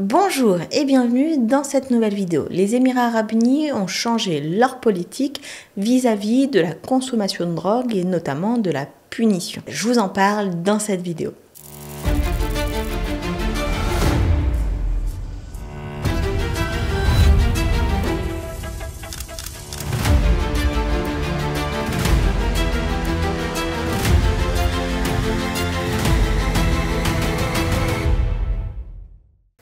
Bonjour et bienvenue dans cette nouvelle vidéo. Les Émirats Arabes Unis ont changé leur politique vis-à-vis de la consommation de drogue et notamment de la punition. Je vous en parle dans cette vidéo.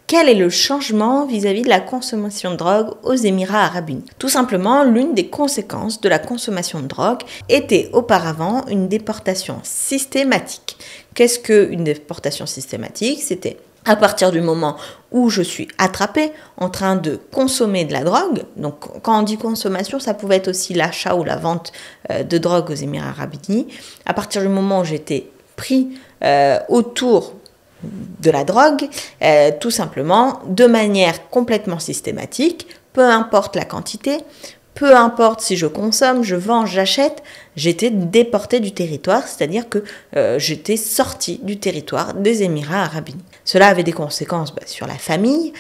Quel est le changement vis-à-vis de la consommation de drogue aux Émirats Arabes Unis? Tout simplement, l'une des conséquences de la consommation de drogue était auparavant une déportation systématique. Qu'est-ce qu'une déportation systématique? C'était à partir du moment où je suis attrapée en train de consommer de la drogue. Donc quand on dit consommation, ça pouvait être aussi l'achat ou la vente de drogue aux Émirats Arabes Unis. À partir du moment où j'étais pris autour de la drogue, tout simplement, de manière complètement systématique, peu importe la quantité, peu importe si je consomme, je vends, j'achète, j'étais déportée du territoire, c'est-à-dire que j'étais sortie du territoire des Émirats Arabes Unis. Cela avait des conséquences sur la famille,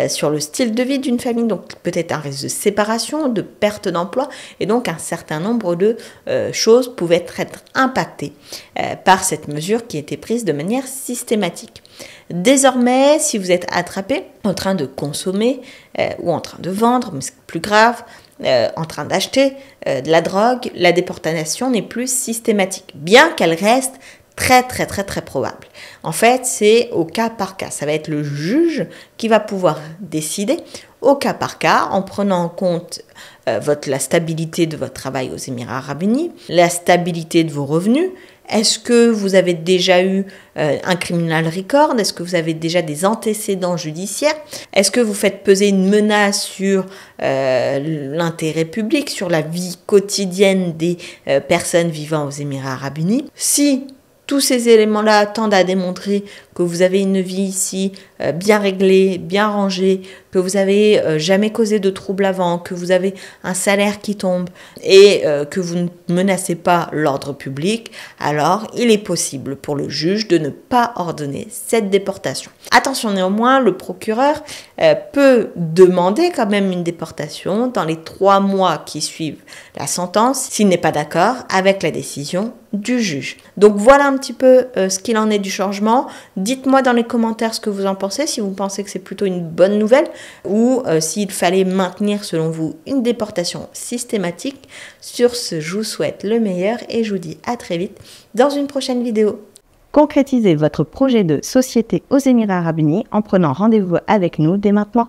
sur le style de vie d'une famille, donc peut-être un risque de séparation, de perte d'emploi, et donc un certain nombre de choses pouvaient être impactées par cette mesure qui était prise de manière systématique. Désormais, si vous êtes attrapé en train de consommer ou en train de vendre, mais c'est plus grave, en train d'acheter de la drogue, la déportation n'est plus systématique, bien qu'elle reste très probable. En fait, c'est au cas par cas. Ça va être le juge qui va pouvoir décider au cas par cas en prenant en compte la stabilité de votre travail aux Émirats Arabes Unis, la stabilité de vos revenus. Est-ce que vous avez déjà eu un criminal record? Est-ce que vous avez déjà des antécédents judiciaires? Est-ce que vous faites peser une menace sur l'intérêt public, sur la vie quotidienne des personnes vivant aux Émirats Arabes Unis? Si tous ces éléments-là tendent à démontrer que vous avez une vie ici bien réglée, bien rangée, que vous n'avez jamais causé de troubles avant, que vous avez un salaire qui tombe et que vous ne menacez pas l'ordre public, alors il est possible pour le juge de ne pas ordonner cette déportation. Attention néanmoins, le procureur peut demander quand même une déportation dans les 3 mois qui suivent la sentence s'il n'est pas d'accord avec la décision du juge. Donc voilà un petit peu ce qu'il en est du changement. Dites-moi dans les commentaires ce que vous en pensez, si vous pensez que c'est plutôt une bonne nouvelle ou s'il fallait maintenir selon vous une déportation systématique. Sur ce, je vous souhaite le meilleur et je vous dis à très vite dans une prochaine vidéo. Concrétisez votre projet de société aux Émirats Arabes Unis en prenant rendez-vous avec nous dès maintenant.